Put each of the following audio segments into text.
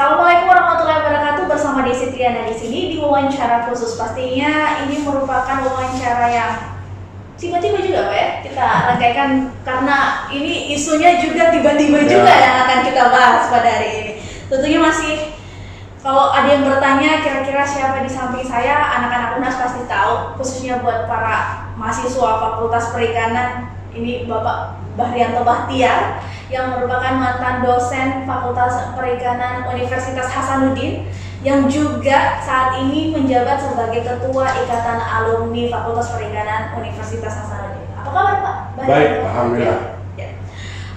Assalamualaikum warahmatullahi wabarakatuh. Bersama Desi Triana di sini di wawancara khusus. Pastinya ini merupakan wawancara yang tiba-tiba juga Pak ya kita rangkaikan karena ini isunya juga tiba-tiba juga yang akan kita bahas pada hari ini. Tentunya masih kalau ada yang bertanya kira-kira siapa di samping saya, anak-anak UNAS pasti tahu, khususnya buat para mahasiswa Fakultas Perikanan. Ini Bapak Bahrianto Bahtiar yang merupakan mantan dosen Fakultas Perikanan Universitas Hasanuddin yang juga saat ini menjabat sebagai Ketua Ikatan Alumni Fakultas Perikanan Universitas Hasanuddin. Apa kabar Pak? Baik, alhamdulillah. Ya.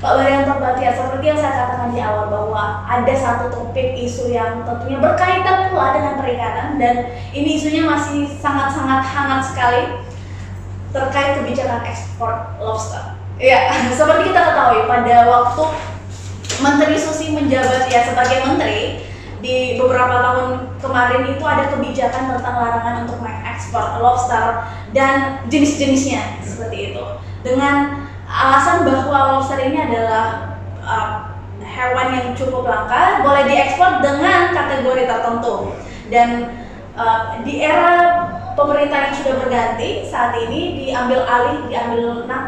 Pak Bahrianto Bahtiar, seperti yang saya katakan di awal bahwa ada satu topik isu yang tentunya berkaitan pula dengan perikanan dan ini isunya masih sangat-sangat hangat sekali terkait kebijakan ekspor lobster. Ya, seperti kita ketahui pada waktu Menteri Susi menjabat ya sebagai menteri di beberapa tahun kemarin itu ada kebijakan tentang larangan untuk mengekspor lobster dan jenis-jenisnya seperti itu dengan alasan bahwa lobster ini adalah hewan yang cukup langka, boleh diekspor dengan kategori tertentu dan di era pemerintah yang sudah berganti saat ini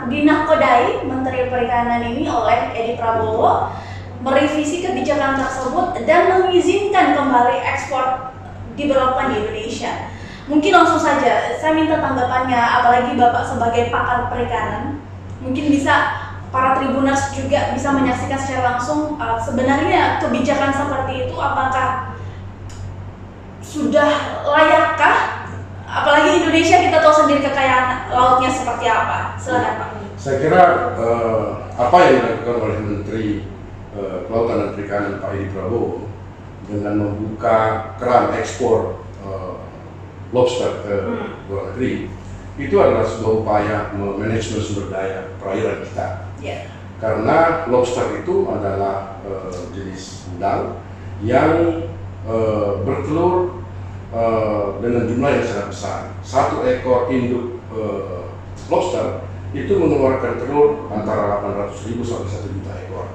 dinahkodai Menteri Perikanan ini oleh Edi Prabowo merevisi kebijakan tersebut dan mengizinkan kembali ekspor diberlakukan di Indonesia. Mungkin langsung saja saya minta tanggapannya, apalagi Bapak sebagai pakar perikanan, mungkin bisa para Tribuners juga bisa menyaksikan secara langsung sebenarnya kebijakan seperti itu apakah sudah layakkah? Apalagi Indonesia kita tahu sendiri kekayaan lautnya seperti apa. Silakan Pak. Saya kira apa yang dilakukan oleh Menteri Kelautan dan Perikanan Pak Edi Prabowo dengan membuka keran ekspor lobster ke luar negeri itu adalah sebuah upaya manajemen sumber daya perairan kita. Yeah. Karena lobster itu adalah jenis udang yang bertelur dengan jumlah yang sangat besar. Satu ekor induk lobster itu mengeluarkan telur antara 800.000 sampai 1 juta ekor.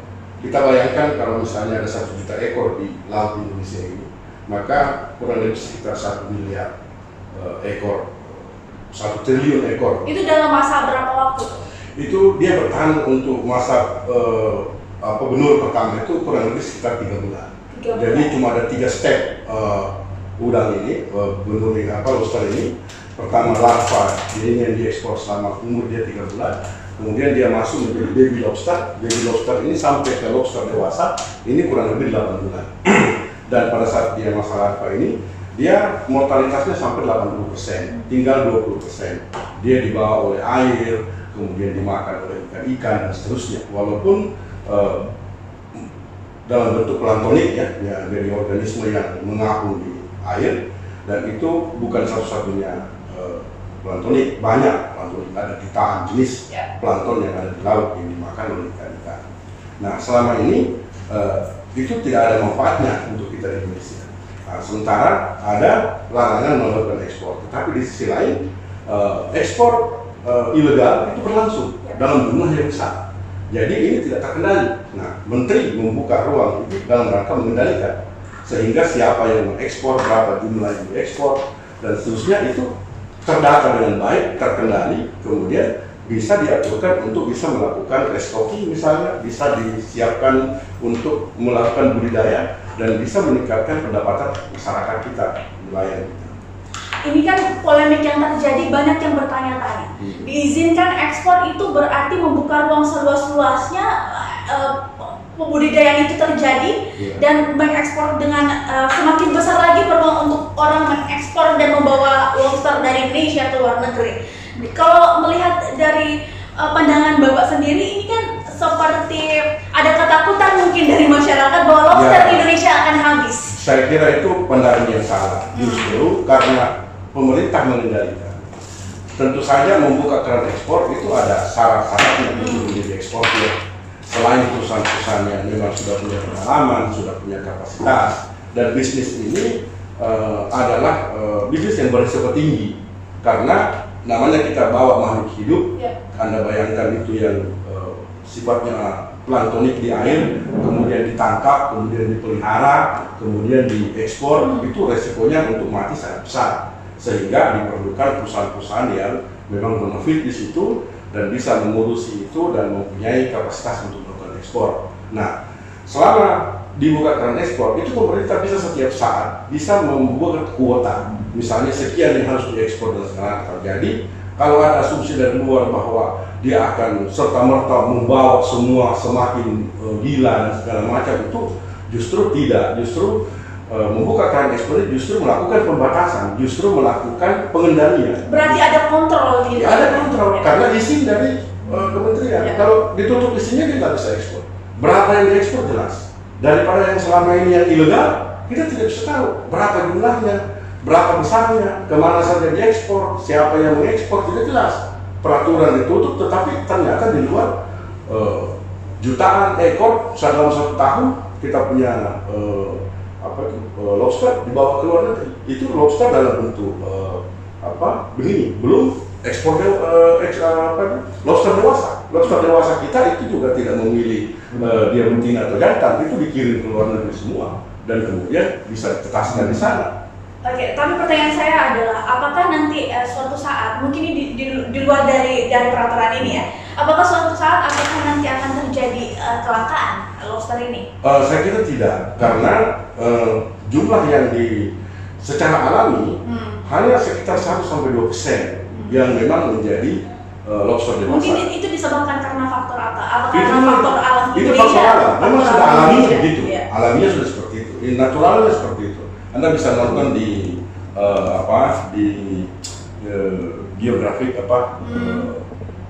Kita bayangkan kalau misalnya ada 1 juta ekor di laut Indonesia ini, maka kurang lebih sekitar 1 miliar ekor, 1 triliun ekor. Itu dalam masa berapa waktu? Itu dia bertahan untuk masa benur pertama itu kurang lebih sekitar 3 bulan. Jadi cuma ada 3 step udang ini, benur lobster ini. Pertama larva, ini yang diekspor selama umur dia 3 bulan. Kemudian dia masuk menjadi baby lobster. Baby lobster ini sampai ke lobster dewasa, ini kurang lebih 8 bulan. Dan pada saat dia masa larva ini, dia mortalitasnya sampai 80%, tinggal 20%. Dia dibawa oleh air, kemudian dimakan oleh ikan-ikan dan seterusnya. Walaupun dalam bentuk planktonik ya dari organisme yang mengapung di air, dan itu bukan satu-satunya planktonik, banyak planktonik, ada jutaan jenis plankton yang ada di laut yang dimakan oleh ikan-ikan. Nah selama ini itu tidak ada manfaatnya untuk kita di Indonesia. Nah, sementara ada larangan melakukan ekspor, tetapi di sisi lain ekspor ilegal itu berlangsung dalam jumlah yang besar. Jadi ini tidak terkendali. Nah Menteri membuka ruang itu dalam rangka mengendalikan, sehingga siapa yang mengekspor, berapa jumlah yang diekspor, dan seterusnya itu terdata dengan baik, terkendali, kemudian bisa diaturkan untuk bisa melakukan restocking misalnya, bisa disiapkan untuk melakukan budidaya, dan bisa meningkatkan pendapatan masyarakat kita, nelayan kita. Ini kan polemik yang terjadi, banyak yang bertanya-tanya. Diizinkan ekspor itu berarti membuka ruang seluas-luasnya pembudidayaan itu terjadi dan mengekspor dengan semakin besar lagi peluang untuk orang mengekspor dan membawa lobster dari Indonesia ke luar negeri. Kalau melihat dari pandangan Bapak sendiri, ini kan seperti ada ketakutan mungkin dari masyarakat bahwa lobster Indonesia akan habis. Saya kira itu pandangan yang salah, justru karena pemerintah mengendalikan. Tentu saja membuka keran ekspor itu ada syarat-syaratnya untuk menjadi eksportir. Selain perusahaan-perusahaan yang memang sudah punya pengalaman, sudah punya kapasitas, dan bisnis ini adalah bisnis yang berisiko tinggi, karena namanya kita bawa makhluk hidup. Anda bayangkan itu yang sifatnya planktonik di air, kemudian ditangkap, kemudian dipelihara, kemudian diekspor, itu resikonya untuk mati sangat besar. Sehingga diperlukan perusahaan-perusahaan yang memang benefit di situ dan bisa mengurusi itu dan mempunyai kapasitas untuk melakukan ekspor. Nah, selama dibuka keran ekspor, itu pemerintah bisa setiap saat bisa membuat kuota. Misalnya sekian yang harus diekspor dan segala macam. Jadi kalau ada asumsi dari luar bahwa dia akan serta-merta membawa semua semakin gila dan segala macam, itu justru tidak. Justru membuka keran ekspor justru melakukan pembatasan, justru melakukan pengendalian. Berarti ada kontrol gitu? Ya, ada kontrol, karena izin dari kementerian. Kalau ditutup izinnya dia nggak bisa ekspor. Berapa yang diekspor jelas. Daripada yang selama ini yang ilegal, kita tidak bisa tahu berapa jumlahnya, berapa besarnya, kemana saja diekspor, siapa yang mengekspor, tidak jelas. Peraturan ditutup, tetapi ternyata di luar jutaan ekor dalam 1 tahun kita punya lobster dibawa ke luar negeri. Itu lobster dalam bentuk begini, belum ekspor lobster dewasa. Lobster dewasa kita itu juga tidak memilih dia betina atau jantan, itu dikirim ke luar negeri semua dan kemudian bisa ditetaskan di sana. Oke, tapi pertanyaan saya adalah, apakah nanti suatu saat, mungkin ini di luar dari peraturan ini ya, apakah suatu saat nanti akan terjadi kelangkaan lobster ini? Saya kira tidak, karena jumlah yang secara alami hanya sekitar 1-2% yang memang menjadi lobster dewasa. Mungkin itu disebabkan karena faktor apa? Apakah karena faktor alam Itu Indonesia? faktor alam, memang sudah alaminya begitu. Ya. Alaminya sudah seperti itu, naturalnya seperti itu. Anda bisa nonton di geografik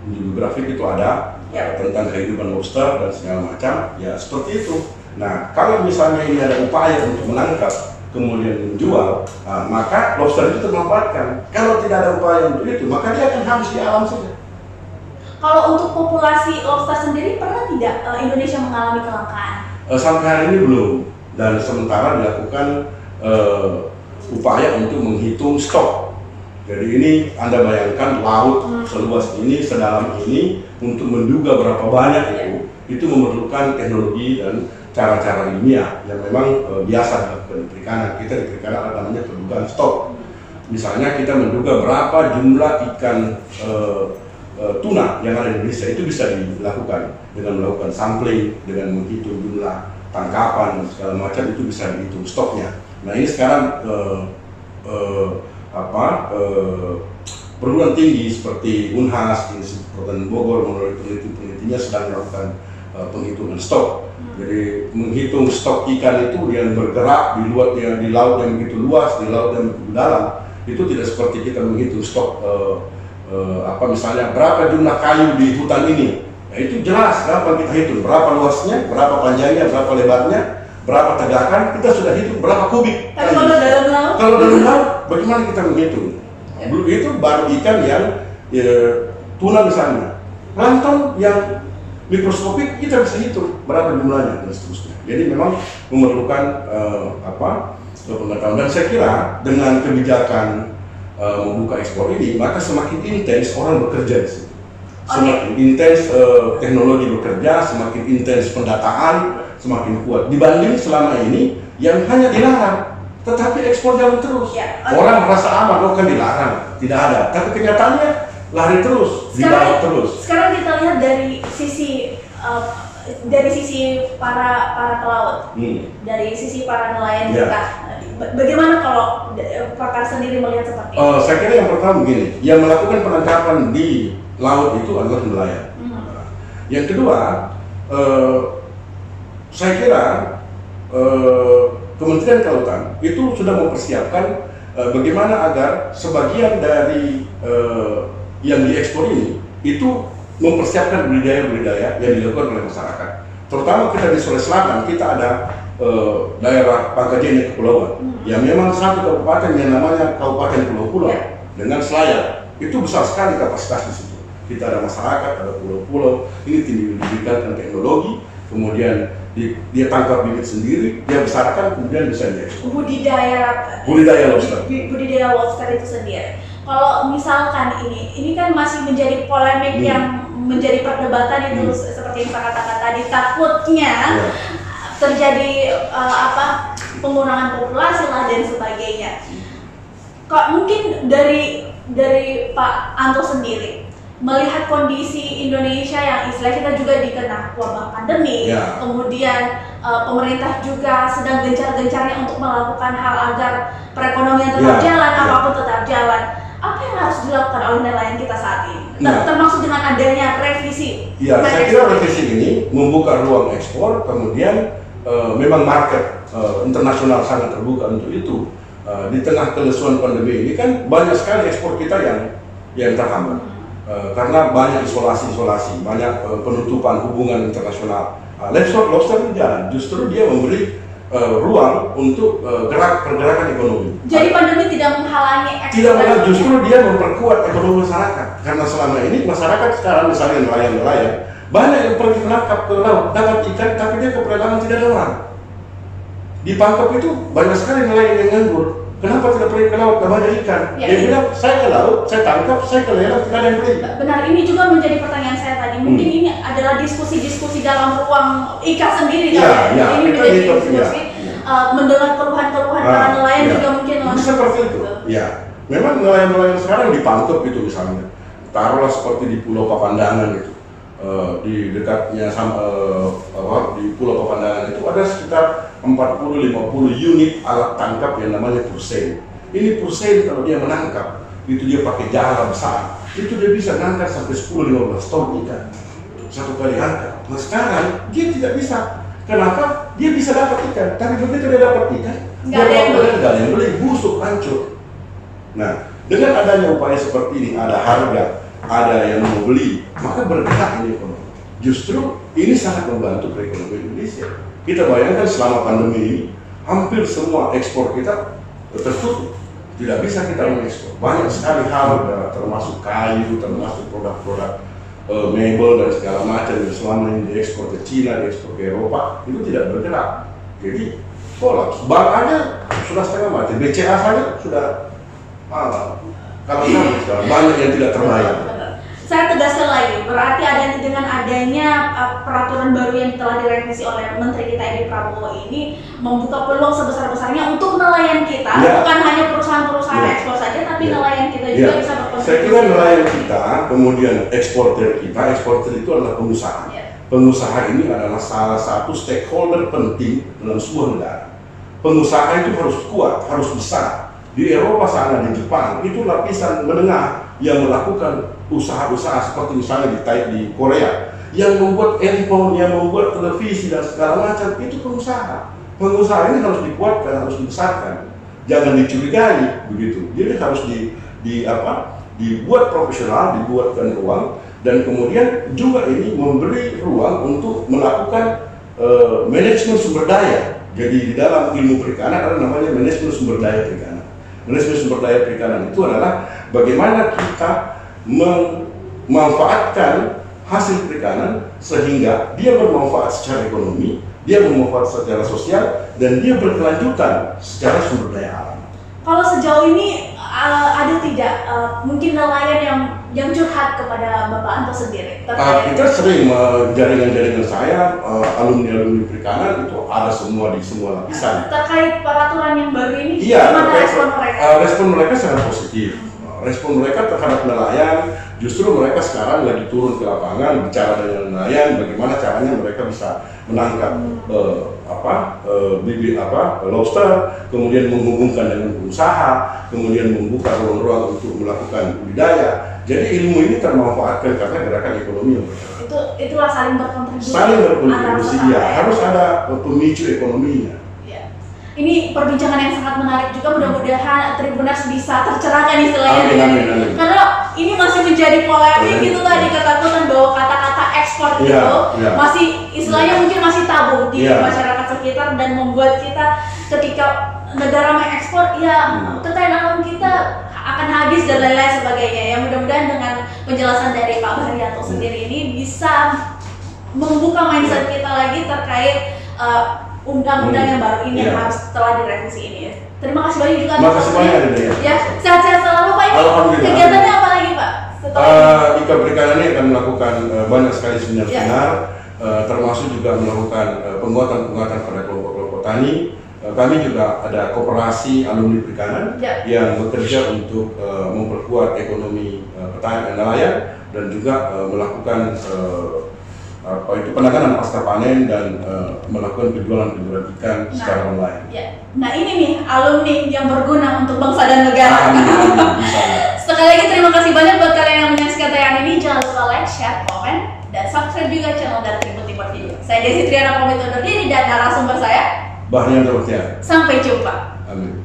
geografik itu ada tentang kehidupan lobster dan segala macam, ya seperti itu. Nah, kalau misalnya ini ada upaya untuk menangkap kemudian menjual, maka lobster itu termanfaatkan. Kalau tidak ada upaya untuk itu, maka dia akan habis di alam saja. Kalau untuk populasi lobster sendiri, pernah tidak Indonesia mengalami kelangkaan? Sampai hari ini belum, dan sementara dilakukan upaya untuk menghitung stok. Jadi ini Anda bayangkan laut seluas ini, sedalam ini, untuk menduga berapa banyak itu memerlukan teknologi dan cara-cara ilmiah yang memang biasa dilakukan di perikanan. Kita di perikanan ada namanya pendugaan stok. Misalnya kita menduga berapa jumlah ikan tuna yang ada di Indonesia, itu bisa dilakukan dengan melakukan sampling, dengan menghitung jumlah tangkapan dan segala macam, itu bisa dihitung stoknya. Nah, ini sekarang perguruan tinggi seperti Unhas, Institut Pertanian Bogor melalui peneliti-penelitinya sedang melakukan penghitungan stok. Jadi menghitung stok ikan itu yang bergerak di laut yang begitu luas, di laut yang begitu dalam, itu tidak seperti kita menghitung stok misalnya berapa jumlah kayu di hutan ini. Nah, itu jelas gampang kita hitung berapa luasnya, berapa panjangnya, berapa lebarnya, berapa tegakan, kita sudah hitung berapa kubik. Tapi kalau dalam laut? Kalau dalam laut, bagaimana kita menghitung? Itu baru ikan yang tuna misalnya. Plankton yang mikroskopik kita bisa hitung berapa jumlahnya dan seterusnya. Jadi memang memerlukan pengetahuan, dan saya kira dengan kebijakan membuka ekspor ini, maka semakin intens orang bekerja di situ. Semakin intens teknologi bekerja, semakin intens pendataan, semakin kuat dibanding selama ini yang hanya dilarang, tetapi ekspor jalan terus. Orang merasa aman, kan dilarang, tidak ada, tapi kenyataannya lari terus, dibawa terus. Sekarang kita lihat dari sisi para pelaut, dari sisi para nelayan kita. Bagaimana kalau pakar sendiri melihat seperti itu? Saya kira yang pertama begini, yang melakukan penangkapan di laut itu adalah nelayan. Yang kedua, saya kira Kementerian Kelautan itu sudah mempersiapkan bagaimana agar sebagian dari yang diekspor ini itu mempersiapkan budidaya-budidaya yang dilakukan oleh masyarakat. Terutama kita di Sulawesi Selatan, kita ada daerah Pangkajene Kepulauan yang memang satu kabupaten yang namanya Kabupaten Pulau-Pulau dengan selayar. Itu besar sekali kapasitas di situ. Kita ada masyarakat, ada pulau-pulau, ini diberikan teknologi, kemudian dia tangkap bibit sendiri, dia besarkan, kemudian bisa diekspor. Budidaya lobster itu sendiri. Kalau misalkan ini kan masih menjadi polemik yang menjadi perdebatan itu seperti yang saya katakan tadi, takutnya terjadi pengurangan populasi lah dan sebagainya. Kok mungkin dari Pak Anto sendiri melihat kondisi Indonesia yang istilah kita juga dikena wabah pandemi, kemudian pemerintah juga sedang gencar-gencarnya untuk melakukan hal agar perekonomian tetap jalan, apapun tetap jalan. Apa yang harus dilakukan oleh nelayan kita saat ini? Termasuk dengan adanya revisi. Ya, saya kira revisi ini membuka ruang ekspor, kemudian memang market internasional sangat terbuka untuk itu. Di tengah kelesuan pandemi ini kan banyak sekali ekspor kita yang terhambat. Karena banyak isolasi, banyak penutupan hubungan internasional. Lobster itu jalan, justru dia memberi ruang untuk pergerakan ekonomi. Jadi pandemi tidak menghalangi ekspor? Tidak menghalangi, justru dia memperkuat ekonomi masyarakat. Karena selama ini masyarakat sekarang misalnya nelayan-nelayan, banyak yang pergi menangkap ke laut, dapat ikan, tapi dia ke perairan tidak ada orang. Di Pangkep itu banyak sekali nelayan yang nganggur. Kenapa tidak pergi ke laut? Tidak banyak ikan. Dia bilang, saya ke laut, saya tangkap, saya ke lelang, tidak ada yang beli. Benar, ini juga menjadi pertanyaan saya tadi. Mungkin ini adalah diskusi-diskusi dalam ruang IKA sendiri. Ini menjadi diskusi. Mendengar keluhan-keluhan para nelayan juga mungkin seperti itu. Ya, memang nelayan-nelayan sekarang di Pangkep itu misalnya, taruhlah seperti di Pulau Papandangan itu, di dekatnya di Pulau Papandangan itu ada sekitar 40-50 unit alat tangkap yang namanya pursein. Ini pursein kalau dia menangkap, itu dia pakai jala besar, itu dia bisa nangkap sampai 10-15 ton ikan satu kali angkat. Nah sekarang dia tidak bisa. Kenapa? Dia bisa dapat ikan, tapi begitu dia dapat ikan, nggak ada yang beli, busuk, hancur. Nah, dengan adanya upaya seperti ini, ada harga, ada yang mau beli, maka bergerak ini ekonomi. Justru ini sangat membantu perekonomian Indonesia. Kita bayangkan selama pandemi ini, hampir semua ekspor kita tertutup. Tidak bisa kita mengekspor. Banyak sekali hal, termasuk kayu, termasuk produk-produk mebel dan segala macam yang selama ini diekspor ke Cina, diekspor ke Eropa, itu tidak bergerak. Jadi kolaps. Bank aja sudah setengah mati, BCA saja sudah kalau sekarang banyak yang tidak terbayar. Saya tegaskan lagi, berarti dengan adanya peraturan baru yang telah direvisi oleh Menteri kita Edi Prabowo ini membuka peluang sebesar-besarnya untuk nelayan kita, bukan hanya perusahaan-perusahaan ekspor saja, tapi nelayan kita juga bisa berkontribusi. Saya kira nelayan kita, kemudian eksportir kita, eksportir itu adalah pengusaha. Pengusaha ini adalah salah satu stakeholder penting dalam sebuah negara. Pengusaha itu harus kuat, harus besar. Di Eropa sana, di Jepang, itu lapisan menengah yang melakukan usaha-usaha seperti misalnya di Korea yang membuat handphone, yang membuat televisi dan segala macam, itu pengusaha. Pengusaha ini harus dikuatkan, harus dibesarkan, jangan dicurigai begitu. Jadi harus dibuat profesional, dibuatkan ruang, dan kemudian juga ini memberi ruang untuk melakukan manajemen sumber daya. Jadi di dalam ilmu perikanan ada namanya manajemen sumber daya perikanan. Manajemen sumber daya perikanan itu adalah bagaimana kita memanfaatkan hasil perikanan sehingga dia bermanfaat secara ekonomi, dia bermanfaat secara sosial, dan dia berkelanjutan secara sumber daya alam. Kalau sejauh ini ada tidak mungkin nelayan yang curhat kepada Bapak Anto sendiri? Kita sering jaringan-jaringan saya, alumni-alumni perikanan itu ada semua di semua lapisan. Terkait peraturan yang baru ini, bagaimana respon mereka? Respon mereka sangat positif. Respon mereka terhadap nelayan, justru mereka sekarang lagi turun ke lapangan bicara dengan nelayan bagaimana caranya mereka bisa menangkap lobster, kemudian menghubungkan dengan usaha, kemudian membuka ruang-ruang untuk melakukan budidaya. Jadi ilmu ini termanfaatkan karena gerakan ekonomi yang bergerak. Itulah saling berkontribusi. Saling berkontribusi, harus ada pemicu ekonominya. Ini perbincangan yang sangat menarik juga, mudah-mudahan Tribuners bisa tercerahkan istilahnya. Amin. Karena ini masih menjadi polemik gitu tadi, ketakutan bahwa kata-kata ekspor itu masih istilahnya mungkin masih tabu di masyarakat sekitar, dan membuat kita ketika negara mengekspor kekayaan alam kita akan habis dan lain-lain sebagainya. Ya mudah-mudahan dengan penjelasan dari Pak Baryanto sendiri ini bisa membuka mindset kita lagi terkait undang-undang yang baru ini yang harus telah direvisi ini ya. Terima kasih banyak juga. Terima kasih banyak ya. Sehat-sehat selalu Pak. Ini kegiatannya apa lagi Pak? IKA Perikanan ini akan melakukan banyak sekali seminar-seminar, termasuk juga melakukan penguatan-penguatan pada kelompok-kelompok tani. Kami juga ada koperasi alumni perikanan yang bekerja untuk memperkuat ekonomi petani dan nelayan, dan juga melakukan penanganan pasca panen dan melakukan penjualan ikan secara online. Nah ini nih alumni yang berguna untuk bangsa dan negara. Sekali lagi terima kasih banyak buat kalian yang menyaksikan tayangan ini. Jangan lupa like, share, komen, dan subscribe juga channel dari Tribun Timur Video. Saya Desi Triana pamit undur diri dan narasumber saya Bahrian Dorothea. Sampai jumpa. Amin.